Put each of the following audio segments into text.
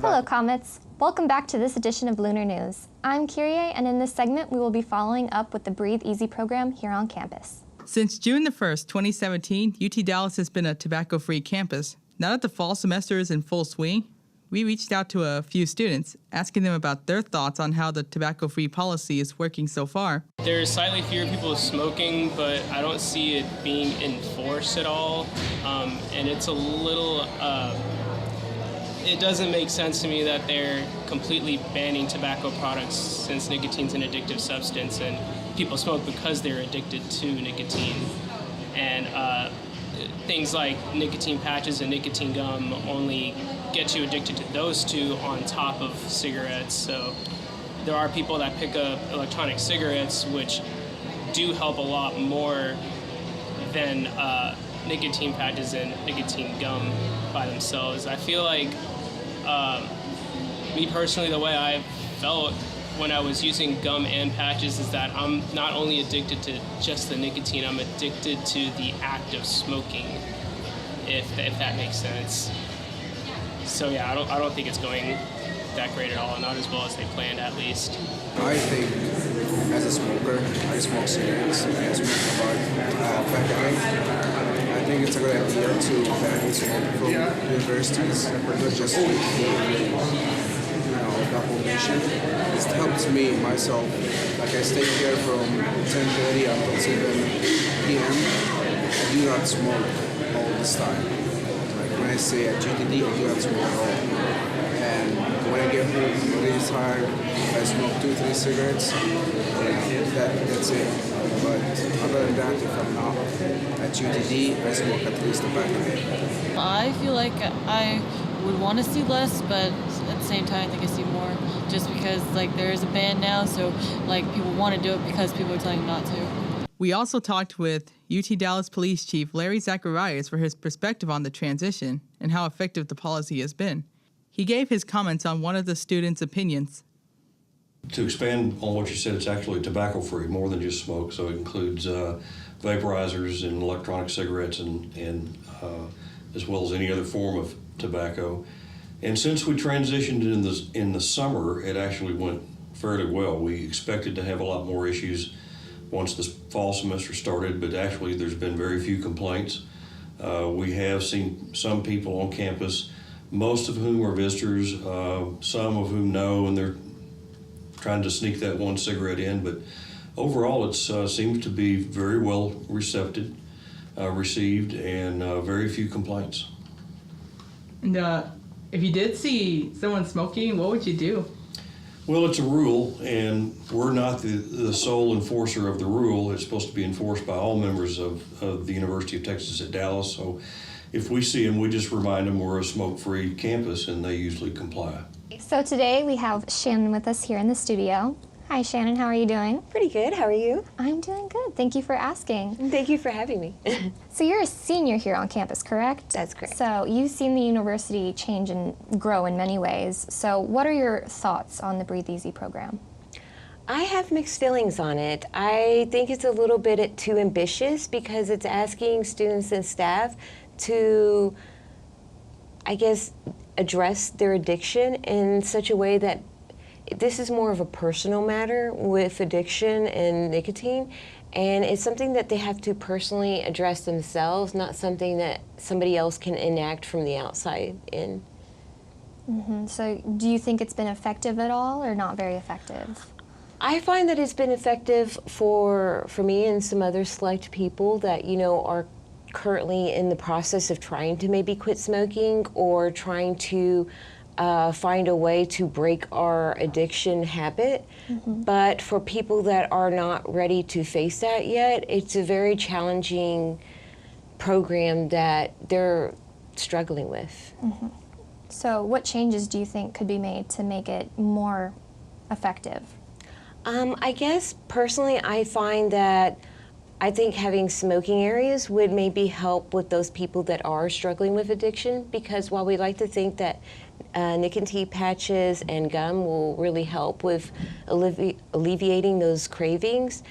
Hello, Comets. Welcome back to this edition of Lunar News. I'm Kyrie, and in this segment, we will be following up with the Breathe Easy program here on campus. Since June the 1st, 2017, UT Dallas has been a tobacco-free campus. Now that the fall semester is in full swing, we reached out to a few students, asking them about their thoughts on how the tobacco-free policy is working so far. There's slightly fewer people smoking, but I don't see it being enforced at all, and it's a little... It doesn't make sense to me that they're completely banning tobacco products since nicotine's an addictive substance and people smoke because they're addicted to nicotine. And things like nicotine patches and nicotine gum only get you addicted to those two on top of cigarettes. So there are people that pick up electronic cigarettes, which do help a lot more than nicotine patches and nicotine gum by themselves. I feel like, me personally, the way I felt when I was using gum and patches is that I'm not only addicted to just the nicotine, I'm addicted to the act of smoking, if that makes sense. So yeah, I don't think it's going that great at all, not as well as they planned at least. I think as a smoker, I smoke cigarettes, I smoke about packaging. I think it's a good idea to ban smoking from universities, not just documentation. It helps me, myself. Like I stay here from 10:30 until 7 p.m. I do not smoke all this time. Like when I stay at GTD, I do not smoke at all. And when I get home, I'm really tired. I smoke 2-3 cigarettes. That's it. But other than that, if I'm not at UTD, I smoke at least a pack a day. I feel like I would want to see less, but at the same time, I think I see more. Just because like there is a ban now, so like people want to do it because people are telling them not to. We also talked with UT Dallas Police Chief Larry Zacharias for his perspective on the transition and how effective the policy has been. He gave his comments on one of the students' opinions. To expand on what you said, it's actually tobacco-free, more than just smoke. So it includes vaporizers and electronic cigarettes and as well as any other form of tobacco. And since we transitioned in the summer, it actually went fairly well. We expected to have a lot more issues once the fall semester started, but actually there's been very few complaints. We have seen some people on campus, most of whom are visitors, some of whom know, and they're trying to sneak that one cigarette in, but overall it seems to be very well received and very few complaints. And if you did see someone smoking, what would you do? Well, it's a rule, and we're not the sole enforcer of the rule. It's supposed to be enforced by all members of the University of Texas at Dallas. So if we see them, we just remind them we're a smoke-free campus, and they usually comply. So today we have Shannon with us here in the studio. Hi Shannon, how are you doing? Pretty good, how are you? I'm doing good, thank you for asking. Thank you for having me. So you're a senior here on campus, correct? That's correct. So you've seen the university change and grow in many ways. So what are your thoughts on the Breathe Easy program? I have mixed feelings on it. I think it's a little bit too ambitious because it's asking students and staff to, I guess, address their addiction in such a way that this is more of a personal matter with addiction and nicotine, and it's something that they have to personally address themselves, not something that somebody else can enact from the outside in. Mm-hmm. So do you think it's been effective at all or not very effective? I find that it's been effective for me and some other select people that, you know, are currently in the process of trying to maybe quit smoking or trying to find a way to break our addiction habit. Mm-hmm. But for people that are not ready to face that yet, it's a very challenging program that they're struggling with. Mm-hmm. So what changes do you think could be made to make it more effective? I guess personally I find that I think having smoking areas would maybe help with those people that are struggling with addiction, because while we like to think that nicotine patches and gum will really help with alleviating those cravings,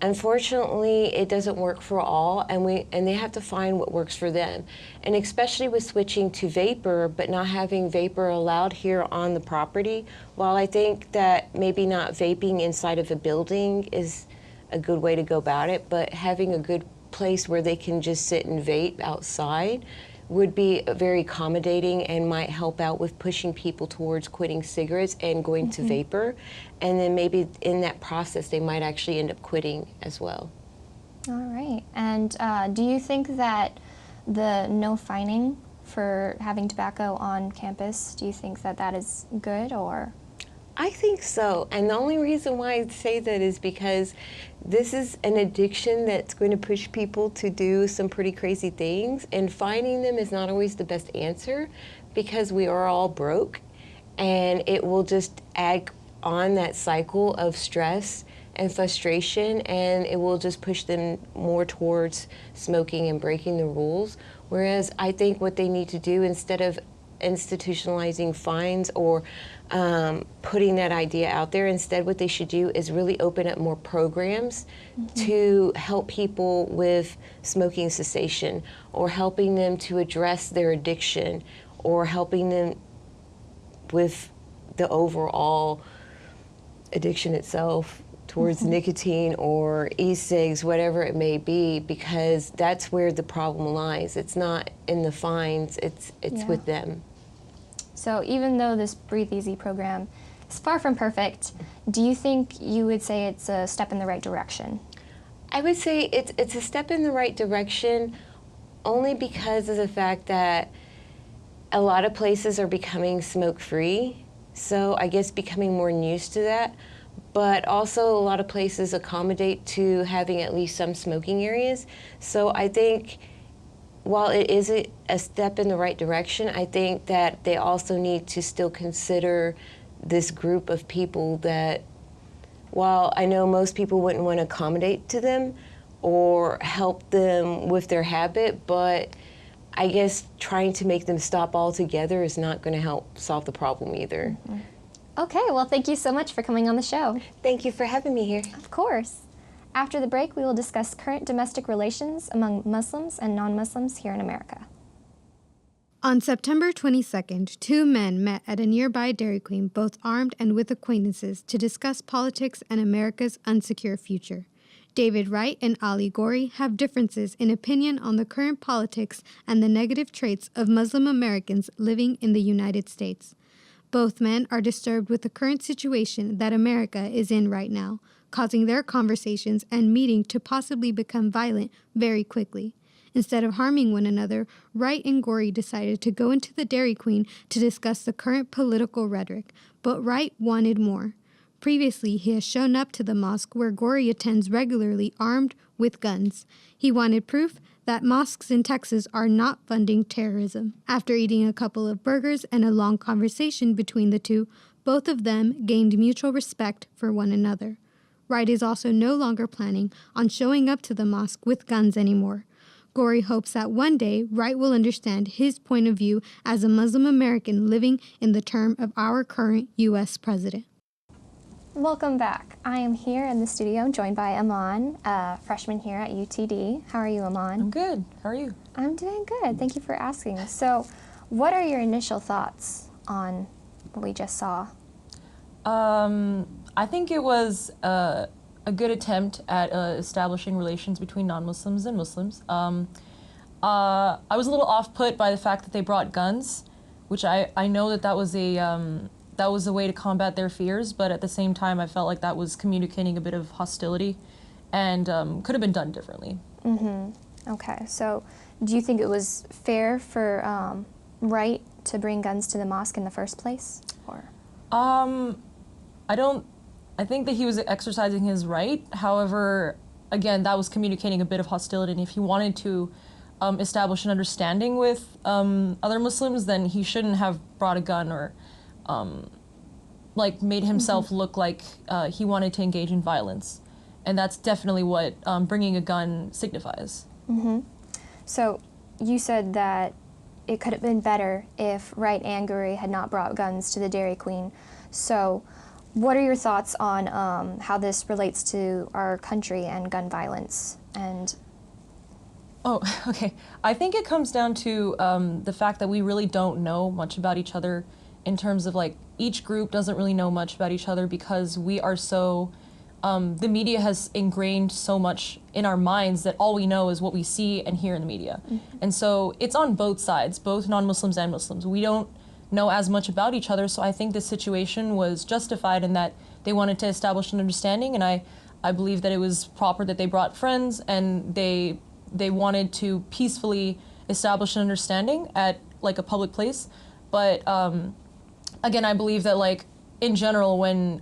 unfortunately, it doesn't work for all, and they have to find what works for them. And especially with switching to vapor, but not having vapor allowed here on the property, while I think that maybe not vaping inside of a building is a good way to go about it, but having a good place where they can just sit and vape outside would be very accommodating and might help out with pushing people towards quitting cigarettes and going to vapor. And then maybe in that process, they might actually end up quitting as well. All right. And do you think that the no fining for having tobacco on campus, do you think that that is good, or? I think so. And the only reason why I say that is because this is an addiction that's going to push people to do some pretty crazy things. And finding them is not always the best answer, because we are all broke. And it will just add on that cycle of stress and frustration. And it will just push them more towards smoking and breaking the rules. Whereas I think what they need to do, instead of institutionalizing fines or putting that idea out there, instead what they should do is really open up more programs to help people with smoking cessation, or helping them to address their addiction, or helping them with the overall addiction itself towards nicotine or e-cigs, whatever it may be, because that's where the problem lies. It's not in the fines, it's with them. So even though this Breathe Easy program is far from perfect, do you think you would say it's a step in the right direction? I would say it's a step in the right direction, only because of the fact that a lot of places are becoming smoke-free, so I guess becoming more used to that. But also a lot of places accommodate to having at least some smoking areas. So I think while it is a step in the right direction, I think that they also need to still consider this group of people that, while I know most people wouldn't want to accommodate to them or help them with their habit, but I guess trying to make them stop altogether is not going to help solve the problem either. Okay, well, thank you so much for coming on the show. Thank you for having me here. Of course. After the break, we will discuss current domestic relations among Muslims and non-Muslims here in America. On September 22nd, two men met at a nearby Dairy Queen, both armed and with acquaintances, to discuss politics and America's unsecure future. David Wright and Ali Gori have differences in opinion on the current politics and the negative traits of Muslim Americans living in the United States. Both men are disturbed with the current situation that America is in right now, causing their conversations and meeting to possibly become violent very quickly. Instead of harming one another, Wright and Gori decided to go into the Dairy Queen to discuss the current political rhetoric, but Wright wanted more. Previously, he has shown up to the mosque where Gori attends regularly armed with guns. He wanted proof that mosques in Texas are not funding terrorism. After eating a couple of burgers and a long conversation between the two, both of them gained mutual respect for one another. Wright is also no longer planning on showing up to the mosque with guns anymore. Gori hopes that one day Wright will understand his point of view as a Muslim American living in the term of our current U.S. president. Welcome back. I am here in the studio joined by Aman, a freshman here at UTD. How are you, Aman? I'm good. How are you? I'm doing good. Thank you for asking. So, what are your initial thoughts on what we just saw? I think it was a good attempt at establishing relations between non-Muslims and Muslims. I was a little off-put by the fact that they brought guns, which I know that was a way to combat their fears, but at the same time I felt like that was communicating a bit of hostility and could have been done differently. Okay, so do you think it was fair for Wright to bring guns to the mosque in the first place? Or? I think that he was exercising his right. However, again, that was communicating a bit of hostility, and if he wanted to establish an understanding with other Muslims, then he shouldn't have brought a gun or made himself look like he wanted to engage in violence. and that's definitely what bringing a gun signifies. So you said that it could have been better if Wright and Guri had not brought guns to the Dairy Queen. So what are your thoughts on how this relates to our country and gun violence? And Oh, okay. I think it comes down to the fact that we really don't know much about each other in terms of like each group doesn't really know much about each other because we are so, the media has ingrained so much in our minds that all we know is what we see and hear in the media. And so it's on both sides, both non-Muslims and Muslims. We don't know as much about each other, so I think this situation was justified in that they wanted to establish an understanding, and I believe that it was proper that they brought friends and they wanted to peacefully establish an understanding at like a public place. But again, I believe that like in general, when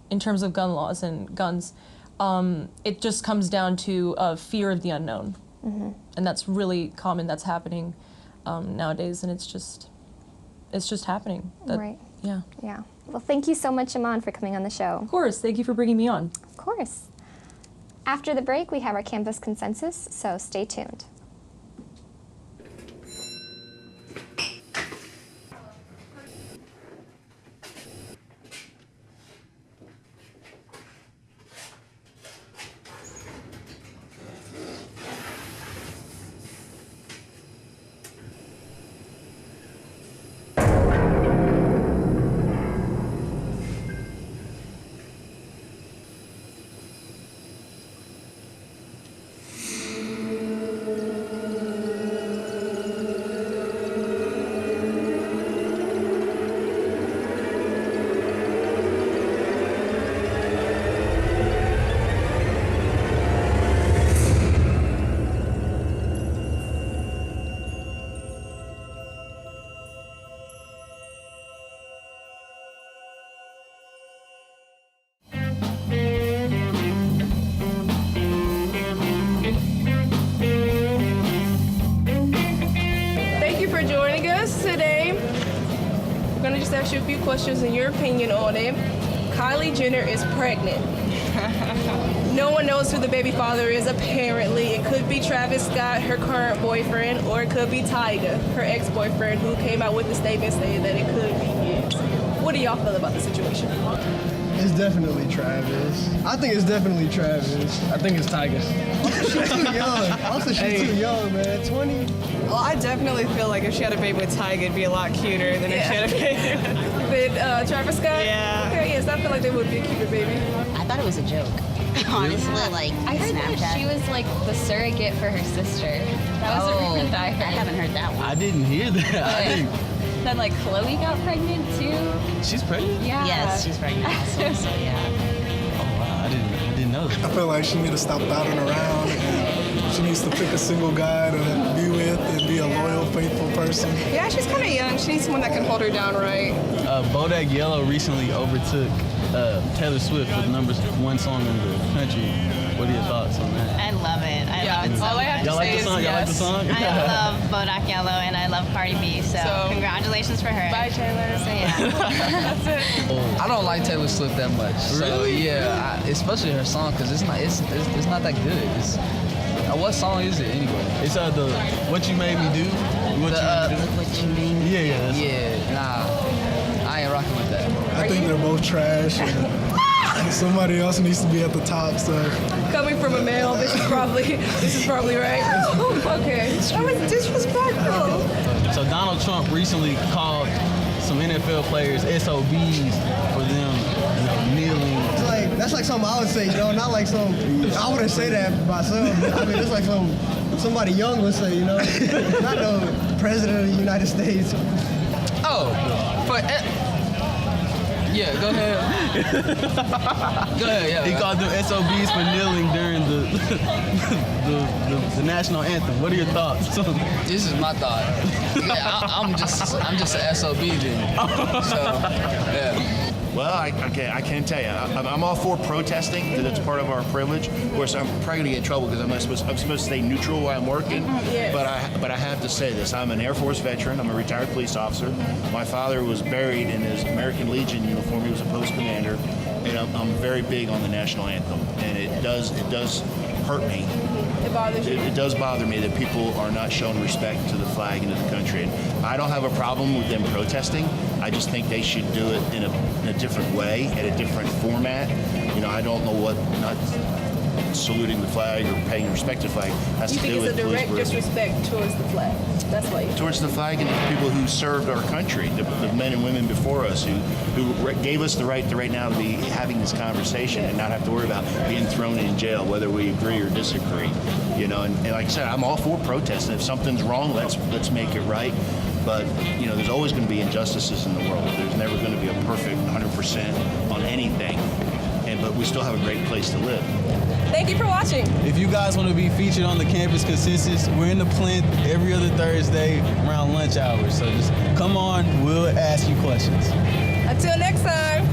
in terms of gun laws and guns, it just comes down to fear of the unknown, and that's really common. That's happening nowadays, and it's just happening. right. Yeah. Yeah. Well, thank you so much, Iman, for coming on the show. Of course. Thank you for bringing me on. Of course. After the break, we have our campus consensus, so stay tuned. Thank you for joining us today. We're gonna just ask you a few questions and your opinion on it. Kylie Jenner is pregnant. No one knows who the baby father is, apparently. It could be Travis Scott, her current boyfriend, or it could be Tyga, her ex-boyfriend, who came out with the statement saying that it could be his. What do y'all feel about the situation? It's definitely Travis. I think it's definitely Travis. I think it's Tyga. She's too young. Also, she's too young, man. 20. Well, I definitely feel like if she had a baby with Tyga, it'd be a lot cuter than if she had a baby with Travis Scott. Yeah. Okay, yes, I feel like they would be a cuter baby. I thought it was a joke. Honestly, like I heard Snapchat. that she was like the surrogate for her sister. That was a rumor that I heard. I haven't heard that one. I didn't hear that. Then like Chloe got pregnant too. She's pregnant? Yeah. Yes, she's pregnant also, so yeah. Oh wow, I didn't know that. I feel like she needs to stop bounding around and she needs to pick a single guy to be with and be a loyal, faithful person. Yeah, she's kind of young. She needs someone that can hold her down right. Bodak Yellow recently overtook Taylor Swift with #1 song in the country. What are your thoughts on that? I love it. I love it so all I have much. to say is Y'all like the song? I love Bodak Yellow and I love Cardi B, so congratulations for her. Bye, Taylor. So yeah. That's it. I don't like Taylor Swift that much. So Really? yeah, especially her song, because it's not that good. What song is it anyway? It's the What You Made Me Do. What you mean? Yeah, that's Yeah, nah, I ain't rocking with that. I think they're both trash and somebody else needs to be at the top, so. Coming from a male, this is probably right. Okay. That was disrespectful. So Donald Trump recently called some NFL players SOBs for them, kneeling. That's like something I would say, not like some, I wouldn't say that myself. I mean, it's like somebody young would say, not no president of the United States. Oh, yeah, go ahead. Go ahead, yeah. He called them SOBs for kneeling during the national anthem. What are your thoughts? This is my thought. Yeah, I'm just an SOB then. So, yeah. Well, I can tell you, I'm all for protesting because it's part of our privilege. Of course, I'm probably gonna get in trouble because I'm supposed to stay neutral while I'm working. Yes. But I have to say this: I'm an Air Force veteran. I'm a retired police officer. My father was buried in his American Legion uniform. He was a post commander, and I'm very big on the national anthem. And it does hurt me. It bothers you? It does bother me that people are not showing respect to the flag and to the country. And I don't have a problem with them protesting. I just think they should do it in a different way, at a different format. You know, I don't know what not saluting the flag or paying respect to the flag has You to think do it's with a direct police disrespect towards the flag? That's why you... towards the flag and the people who served our country, the men and women before us who gave us the right now to be having this conversation and not have to worry about being thrown in jail, whether we agree or disagree. You know, and like I said, I'm all for protesting. If something's wrong, let's make it right. But, you know, there's always going to be injustices in the world. There's never going to be a perfect 100% on anything. But we still have a great place to live. Thank you for watching. If you guys want to be featured on the Campus Consensus, we're in the plinth every other Thursday around lunch hours. So just come on, we'll ask you questions. Until next time.